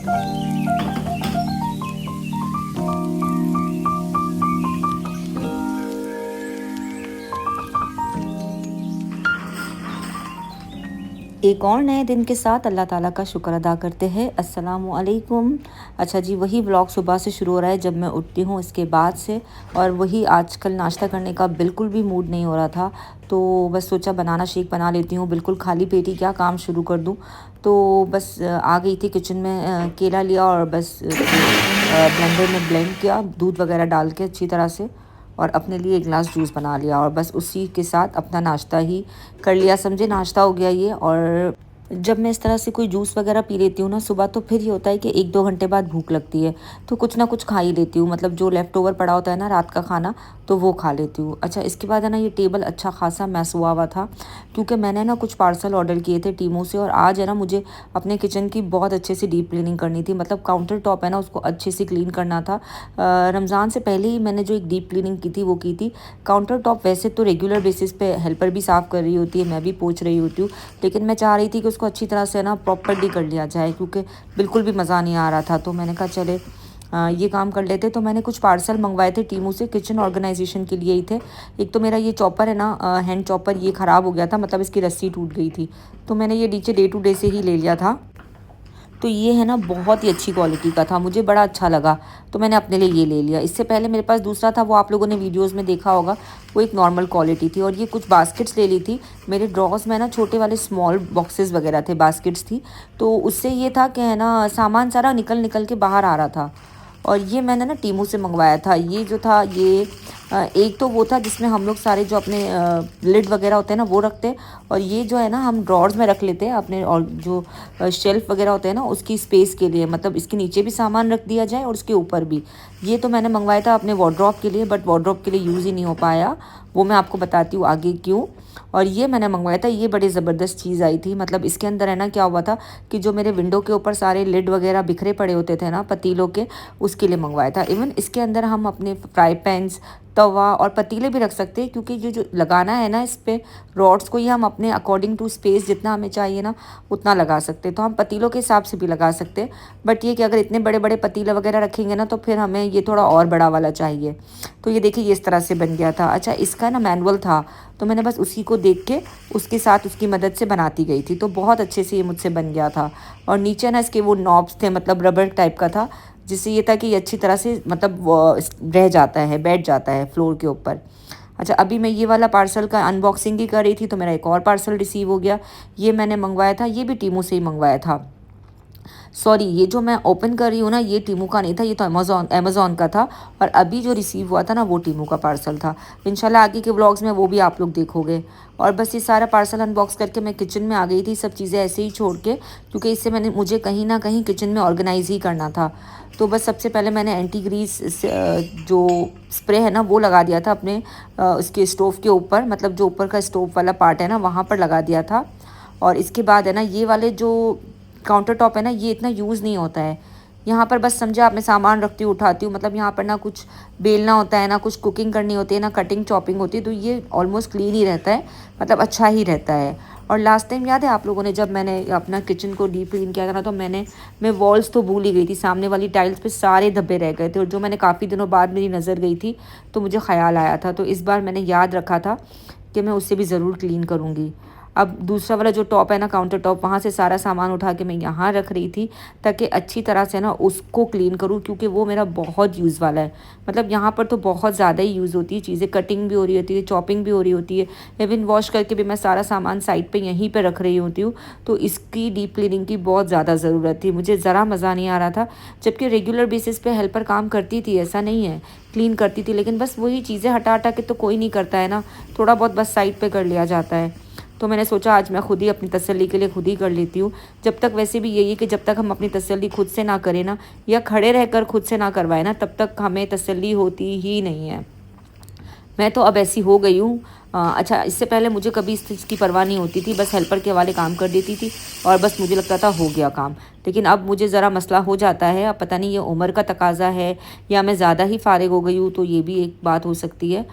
एक और नए दिन के साथ अल्लाह ताला का शुक्र अदा करते हैं। अस्सलामु अलैकुम। अच्छा जी, वही व्लॉग सुबह से शुरू हो रहा है जब मैं उठती हूँ इसके बाद से। और वही आजकल नाश्ता करने का बिल्कुल भी मूड नहीं हो रहा था, तो बस सोचा बनाना शेक बना लेती हूँ। बिल्कुल खाली पेट ही क्या काम शुरू कर दूँ। तो बस आ गई थी किचन में, केला लिया और बस उसको ब्लेंडर में ब्लेंड किया, दूध वगैरह डाल के अच्छी तरह से, और अपने लिए एक गिलास जूस बना लिया और बस उसी के साथ अपना नाश्ता ही कर लिया। समझे नाश्ता हो गया ये। और जब मैं इस तरह से कोई जूस वगैरह पी लेती हूँ ना सुबह, तो फिर ये होता है कि 1-2 घंटे बाद भूख लगती है, तो कुछ ना कुछ खा ही लेती हूँ। मतलब जो लेफ़्ट ओवर पड़ा होता है ना रात का खाना, तो वो खा लेती हूँ। अच्छा, इसके बाद है ना ये टेबल अच्छा खासा मैस हुआ था, क्योंकि मैंने ना कुछ पार्सल ऑर्डर किए थे टीमू से, और आज है ना मुझे अपने किचन की बहुत अच्छे से डीप क्लीनिंग करनी थी। मतलब काउंटर टॉप है ना उसको अच्छे से क्लीन करना था। रमज़ान से पहले ही मैंने जो एक डीप क्लीनिंग की थी वो की थी। काउंटर टॉप वैसे तो रेगुलर बेसिस पे हेल्पर भी साफ़ कर रही होती है, मैं भी पोंछ रही होती हूँ, लेकिन मैं चाह रही थी कि उसको अच्छी तरह से ना प्रॉपरली कर लिया जाए, क्योंकि बिल्कुल भी मज़ा नहीं आ रहा था। तो मैंने कहा चले ये काम कर लेते। तो मैंने कुछ पार्सल मंगवाए थे टीमू से, किचन ऑर्गेनाइजेशन के लिए ही थे। एक तो मेरा ये चॉपर है ना, हैंड चॉपर, ये ख़राब हो गया था, मतलब इसकी रस्सी टूट गई थी, तो मैंने ये नीचे डे टू डे से ही ले लिया था। तो ये है ना बहुत ही अच्छी क्वालिटी का था, मुझे बड़ा अच्छा लगा, तो मैंने अपने लिए ये ले लिया। इससे पहले मेरे पास दूसरा था, वो आप लोगों ने वीडियोस में देखा होगा, वो एक नॉर्मल क्वालिटी थी। और ये कुछ बास्केट्स ले ली थी। मेरे ड्रॉर्स में ना छोटे वाले स्मॉल बॉक्सेस वगैरह थे, बास्केट्स थी, तो उससे ये था कि है ना सामान सारा निकल निकल के बाहर आ रहा था। और ये मैंने ना टीमू से मंगवाया था। ये जो था ये एक तो वो था जिसमें हम लोग सारे जो अपने लिड वगैरह होते हैं ना वो रखते हैं, और ये जो है ना हम ड्रॉर्स में रख लेते हैं अपने, और जो शेल्फ वगैरह होते हैं ना उसकी स्पेस के लिए, मतलब इसके नीचे भी सामान रख दिया जाए और उसके ऊपर भी। ये तो मैंने मंगवाया था अपने वार्डरोब के लिए, बट वार्डरोब के लिए यूज़ ही नहीं हो पाया, वो मैं आपको बताती हूँ आगे क्यों। और ये मैंने मंगवाया था, ये बड़ी ज़बरदस्त चीज़ आई थी। मतलब इसके अंदर है ना क्या हुआ था कि जो मेरे विंडो के ऊपर सारे लिड वगैरह बिखरे पड़े होते थे ना पतीलों के, उसके लिए मंगवाया था। इवन इसके अंदर हम अपने फ्राई पैन्स, तवा और पतीले भी रख सकते हैं, क्योंकि जो जो लगाना है ना इस पे रॉड्स को, ये हम अपने अकॉर्डिंग टू स्पेस जितना हमें चाहिए ना उतना लगा सकते हैं। तो हम पतीलों के हिसाब से भी लगा सकते हैं, बट ये कि अगर इतने बड़े बड़े पतीले वगैरह रखेंगे ना तो फिर हमें ये थोड़ा और बड़ा वाला चाहिए। तो ये देखिए ये इस तरह से बन गया था। अच्छा, इसका ना मैनुअल था, तो मैंने बस उसी को देख के उसके साथ उसकी मदद से बनाती गई थी, तो बहुत अच्छे से ये मुझसे बन गया था। और नीचे ना इसके वो नॉब्स थे, मतलब रबर टाइप का था, जिससे ये था कि ये अच्छी तरह से मतलब रह जाता है, बैठ जाता है फ्लोर के ऊपर। अच्छा, अभी मैं ये वाला पार्सल का अनबॉक्सिंग ही कर रही थी, तो मेरा एक और पार्सल रिसीव हो गया। ये मैंने मंगवाया था, ये भी टीमू से ही मंगवाया था। सॉरी, ये जो मैं ओपन कर रही हूँ ना ये टीमू का नहीं था, ये तो अमेज़ॉन का था, और अभी जो रिसीव हुआ था ना वो टीमू का पार्सल था। इंशाल्लाह आगे के व्लॉग्स में वो भी आप लोग देखोगे। और बस ये सारा पार्सल अनबॉक्स करके मैं किचन में आ गई थी, सब चीज़ें ऐसे ही छोड़ के, क्योंकि इससे मुझे कहीं ना कहीं किचन में ऑर्गेनाइज ही करना था। तो बस सबसे पहले मैंने एंटी ग्रीस जो स्प्रे है ना वो लगा दिया था अपने उसके स्टोव के ऊपर, मतलब जो ऊपर का स्टोव वाला पार्ट है ना वहाँ पर लगा दिया था। और इसके बाद है ना ये वाले जो काउंटर टॉप है ना ये इतना यूज़ नहीं होता है। यहाँ पर बस समझे आप, मैं सामान रखती हूँ उठाती हूँ, मतलब यहाँ पर ना कुछ बेलना होता है, ना कुछ कुकिंग करनी होती है, ना कटिंग चॉपिंग होती है, तो ये ऑलमोस्ट क्लीन ही रहता है, मतलब अच्छा ही रहता है। और लास्ट टाइम याद है आप लोगों ने जब मैंने अपना किचन को डीप क्लीन किया था ना, तो मैं वॉल्स तो भूल ही गई थी, सामने वाली टाइल्स पे सारे धब्बे रह गए थे, और जो मैंने काफ़ी दिनों बाद मेरी नज़र गई थी तो मुझे ख्याल आया था, तो इस बार मैंने याद रखा था कि मैं उससे भी ज़रूर क्लीन करूँगी। अब दूसरा वाला जो टॉप है ना काउंटर टॉप, वहाँ से सारा सामान उठा के मैं यहाँ रख रही थी, ताकि अच्छी तरह से ना उसको क्लीन करूँ, क्योंकि वो मेरा बहुत यूज़ वाला है। मतलब यहाँ पर तो बहुत ज़्यादा ही यूज़ होती है चीज़ें, कटिंग भी हो रही होती है, चॉपिंग भी हो रही होती है, इवन वॉश करके भी मैं सारा सामान साइड पर यहीं पर रख रही होती हूँ। तो इसकी डीप क्लीनिंग की बहुत ज़्यादा ज़रूरत थी, मुझे ज़रा मज़ा नहीं आ रहा था, जबकि रेगुलर बेसिस पे हेल्पर काम करती थी, ऐसा नहीं है, क्लीन करती थी, लेकिन बस वही चीज़ें हटा हटा के तो कोई नहीं करता है ना, थोड़ा बहुत बस साइड पे कर लिया जाता है। तो मैंने सोचा आज मैं खुद ही अपनी तसल्ली के लिए खुद ही कर लेती हूँ। जब तक वैसे भी यही है कि जब तक हम अपनी तसल्ली खुद से ना करें ना, या खड़े रहकर खुद से ना करवाएं ना, तब तक हमें तसल्ली होती ही नहीं है। मैं तो अब ऐसी हो गई हूँ। अच्छा, इससे पहले मुझे कभी इस चीज़ की परवाह नहीं होती थी, बस हेल्पर के हवाले काम कर देती थी और बस मुझे लगता था हो गया काम। लेकिन अब मुझे ज़रा मसला हो जाता है, अब पता नहीं ये उम्र का तकाजा है या मैं ज़्यादा ही फारिग हो गई हूँ, तो ये भी एक बात हो सकती है।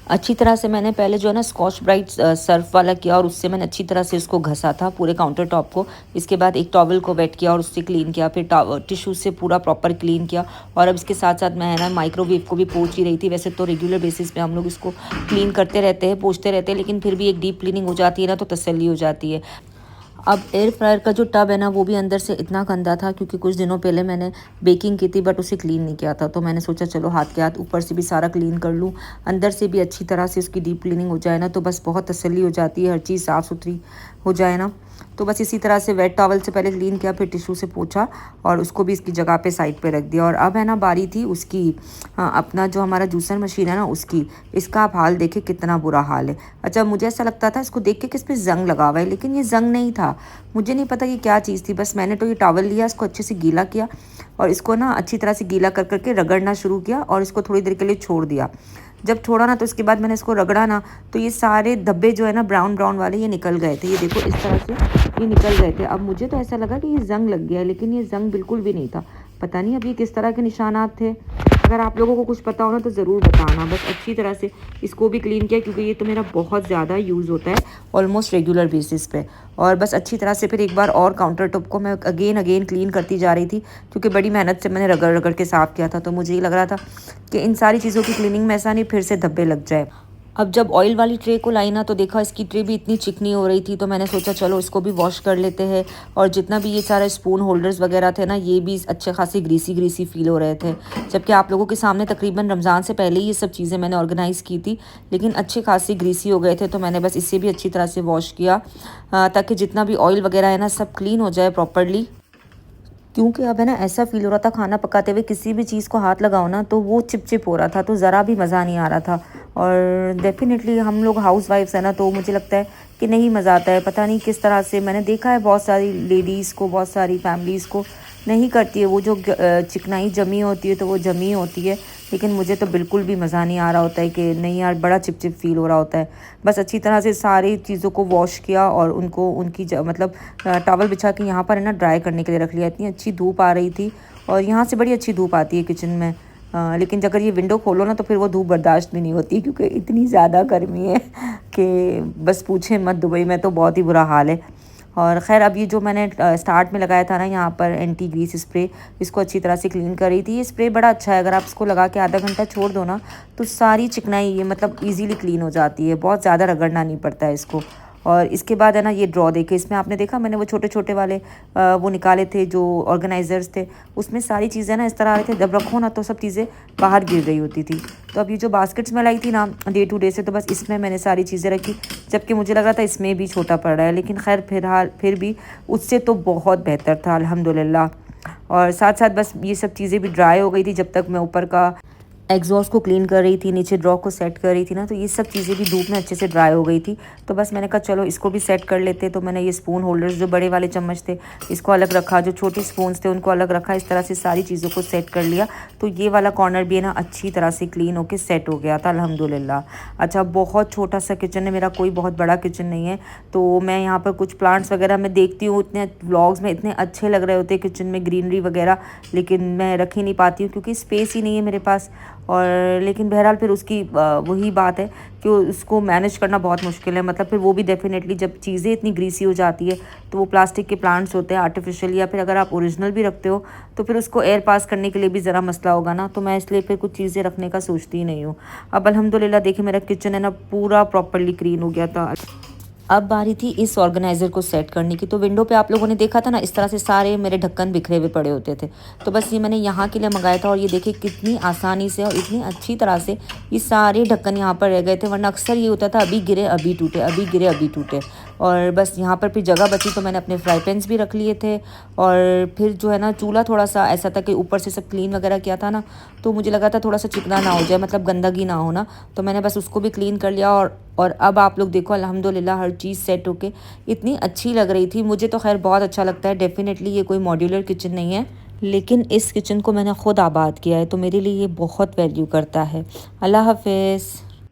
अच्छी तरह से मैंने पहले जो है ना स्कॉच ब्राइट सर्फ वाला किया और उससे मैंने अच्छी तरह से उसको घसा था पूरे काउंटर टॉप को। इसके बाद एक टॉवल को वेट किया और उससे क्लीन किया, फिर टिश्यू से पूरा प्रॉपर क्लीन किया। और अब इसके साथ साथ मैं है ना माइक्रोवेव को भी पोंछ ही रही थी। वैसे तो रेगुलर बेसिस पे हम लोग इसको क्लीन करते रहते हैं, पोंछते रहते हैं, लेकिन फिर भी एक डीप क्लीनिंग हो जाती है ना तो तसल्ली हो जाती है। अब एयर फ्रायर का जो टब है ना वो भी अंदर से इतना गंदा था, क्योंकि कुछ दिनों पहले मैंने बेकिंग की थी बट उसे क्लीन नहीं किया था। तो मैंने सोचा चलो हाथ के हाथ ऊपर से भी सारा क्लीन कर लूँ, अंदर से भी अच्छी तरह से उसकी डीप क्लीनिंग हो जाए ना तो बस बहुत तसल्ली हो जाती है, हर चीज़ साफ़ सुथरी हो जाए ना। तो बस इसी तरह से वेट टॉवल से पहले क्लीन किया, फिर टिश्यू से पोंछा और उसको भी इसकी जगह पे साइड पे रख दिया। और अब है ना बारी थी उसकी, अपना जो हमारा जूसर मशीन है ना उसकी। इसका आप हाल देखें कितना बुरा हाल है। अच्छा, मुझे ऐसा लगता था इसको देख के कि इस पे जंग लगा हुआ है, लेकिन ये जंग नहीं था। मुझे नहीं पता ये क्या चीज़ थी, बस मैंने तो ये टॉवल लिया, इसको अच्छे से गीला किया और इसको ना अच्छी तरह से गीला कर करके रगड़ना शुरू किया और इसको थोड़ी देर के लिए छोड़ दिया। जब छोड़ा ना तो उसके बाद मैंने इसको रगड़ा ना तो ये सारे धब्बे जो है ना ब्राउन ब्राउन वाले ये निकल गए थे। ये देखो इस तरह से ये निकल गए थे। अब मुझे तो ऐसा लगा कि ये जंग लग गया है, लेकिन ये जंग बिल्कुल भी नहीं था। पता नहीं अब ये किस तरह के निशानात थे। अगर आप लोगों को कुछ पता हो ना तो ज़रूर बताना। बस अच्छी तरह से इसको भी क्लीन किया, क्योंकि ये तो मेरा बहुत ज़्यादा यूज़ होता है ऑलमोस्ट रेगुलर बेसिस पे। और बस अच्छी तरह से फिर एक बार और काउंटर टॉप को मैं अगेन क्लीन करती जा रही थी, क्योंकि बड़ी मेहनत से मैंने रगड़ रगड़ के साफ़ किया था। तो मुझे ये लग रहा था कि इन सारी चीज़ों की क्लीनिंग में ऐसा नहीं फिर से धब्बे लग जाए। अब जब ऑयल वाली ट्रे को लाई ना तो देखा इसकी ट्रे भी इतनी चिकनी हो रही थी, तो मैंने सोचा चलो इसको भी वॉश कर लेते हैं। और जितना भी ये सारा स्पून होल्डर्स वगैरह थे ना ये भी अच्छे खासी ग्रीसी फील हो रहे थे। जबकि आप लोगों के सामने तकरीबन रमज़ान से पहले ही ये सब चीज़ें मैंने ऑर्गेनाइज़ की थी, लेकिन अच्छे खासी ग्रीसी हो गए थे। तो मैंने बस इससे भी अच्छी तरह से वॉश किया, ताकि जितना भी ऑयल वगैरह है ना सब क्लीन हो जाए प्रॉपरली। क्योंकि अब है ना ऐसा फ़ील हो रहा था खाना पकाते हुए किसी भी चीज़ को हाथ लगाओ ना तो वो चिप हो रहा था, तो ज़रा भी मज़ा नहीं आ रहा था। और डेफ़िनेटली हम लोग हाउस वाइफ्स हैं ना तो मुझे लगता है कि नहीं मज़ा आता है। पता नहीं किस तरह से मैंने देखा है बहुत सारी लेडीज़ को, बहुत सारी फैमिलीज़ को नहीं करती है वो जो चिकनाई जमी होती है तो वो जमी होती है। लेकिन मुझे तो बिल्कुल भी मज़ा नहीं आ रहा होता है कि नहीं यार, बड़ा चिप फ़ील हो रहा होता है। बस अच्छी तरह से सारी चीज़ों को वॉश किया और उनको उनकी मतलब टॉवल बिछा के यहाँ पर है ना ड्राई करने के लिए रख लिया। इतनी अच्छी धूप आ रही थी और यहाँ से बड़ी अच्छी धूप आती है किचन में। लेकिन अगर ये विंडो खोलो ना तो फिर वो धूप बर्दाश्त भी नहीं होती, क्योंकि इतनी ज़्यादा गर्मी है कि बस पूछें मत। दुबई में तो बहुत ही बुरा हाल है। और ख़ैर अब ये जो मैंने स्टार्ट में लगाया था ना यहाँ पर एंटी ग्रीस स्प्रे, इसको अच्छी तरह से क्लीन कर रही थी। ये स्प्रे बड़ा अच्छा है, अगर आप इसको लगा के आधा घंटा छोड़ दो ना तो सारी चिकनाई ये मतलब इजीली क्लीन हो जाती है, बहुत ज़्यादा रगड़ना नहीं पड़ता है इसको। और इसके बाद है ना ये ड्रॉ देखे, इसमें आपने देखा मैंने वो छोटे छोटे वाले वो निकाले थे जो ऑर्गेनाइज़र्स थे, उसमें सारी चीज़ें ना इस तरह आ रही थी, जब रखो ना तो सब चीज़ें बाहर गिर रही होती थी। तो अब ये जो बास्केट्स में लाई थी ना डे टू डे से, तो बस इसमें मैंने सारी चीज़ें रखी, जबकि मुझे लग रहा था इसमें भी छोटा पड़ रहा है, लेकिन खैर फिर भी उससे तो बहुत बेहतर था अल्हम्दुलिल्लाह। और साथ साथ बस ये सब चीज़ें भी ड्राई हो गई थी जब तक मैं ऊपर का एग्जॉस्ट को क्लीन कर रही थी, नीचे ड्रॉ को सेट कर रही थी ना, तो ये सब चीज़ें भी धूप में अच्छे से ड्राई हो गई थी। तो बस मैंने कहा चलो इसको भी सेट कर लेते। तो मैंने ये स्पून होल्डर्स जो बड़े वाले चम्मच थे इसको अलग रखा, जो छोटे स्पून्स थे उनको अलग रखा, इस तरह से सारी चीज़ों को सेट कर लिया। तो ये वाला कॉर्नर भी है ना अच्छी तरह से क्लीन होकर सेट हो गया था अल्हम्दुलिल्लाह। अच्छा, बहुत छोटा सा किचन है मेरा, कोई बहुत बड़ा किचन नहीं है। तो मैं यहाँ पर कुछ प्लांट्स वगैरह मैं देखती हूँ, इतने व्लॉग्स में इतने अच्छे लग रहे होते हैं किचन में ग्रीनरी वगैरह, लेकिन मैं रख ही नहीं पाती हूँ क्योंकि स्पेस ही नहीं है मेरे पास। और लेकिन बहरहाल फिर उसकी वही बात है कि उसको मैनेज करना बहुत मुश्किल है। मतलब फिर वो भी डेफिनेटली जब चीज़ें इतनी ग्रीसी हो जाती है तो वो प्लास्टिक के प्लांट्स होते हैं आर्टिफिशियल, या फिर अगर आप ओरिजिनल भी रखते हो तो फिर उसको एयर पास करने के लिए भी ज़रा मसला होगा ना। तो मैं इसलिए फिर कुछ चीज़ें रखने का सोचती ही नहीं हूँ। अब अल्हम्दुलिल्लाह देखिए मेरा किचन है ना पूरा प्रॉपरली क्लीन हो गया था। अब बारी थी इस ऑर्गेनाइज़र को सेट करने की। तो विंडो पे आप लोगों ने देखा था ना इस तरह से सारे मेरे ढक्कन बिखरे हुए पड़े होते थे, तो बस ये मैंने यहाँ के लिए मंगाया था। और ये देखिए कितनी आसानी से और इतनी अच्छी तरह से ये सारे ढक्कन यहाँ पर रह गए थे, वरना अक्सर ये होता था अभी गिरे अभी टूटे, अभी गिरे अभी टूटे। और बस यहाँ पर फिर जगह बची तो मैंने अपने फ्राई पैन्स भी रख लिए थे। और फिर जो है ना चूल्हा थोड़ा सा ऐसा था कि ऊपर से सब क्लीन वगैरह किया था ना, तो मुझे लगा था थोड़ा सा चिकना ना हो जाए, मतलब गंदगी ना हो ना, तो मैंने बस उसको भी क्लीन कर लिया। और अब आप लोग देखो अल्हम्दुलिल्लाह हर चीज़ सेट होके इतनी अच्छी लग रही थी। मुझे तो खैर बहुत अच्छा लगता है। डेफ़िनेटली ये कोई मॉड्यूलर किचन नहीं है, लेकिन इस किचन को मैंने ख़ुद आबाद किया है, तो मेरे लिए ये बहुत वैल्यू करता है। अल्लाह हाफ़िज़।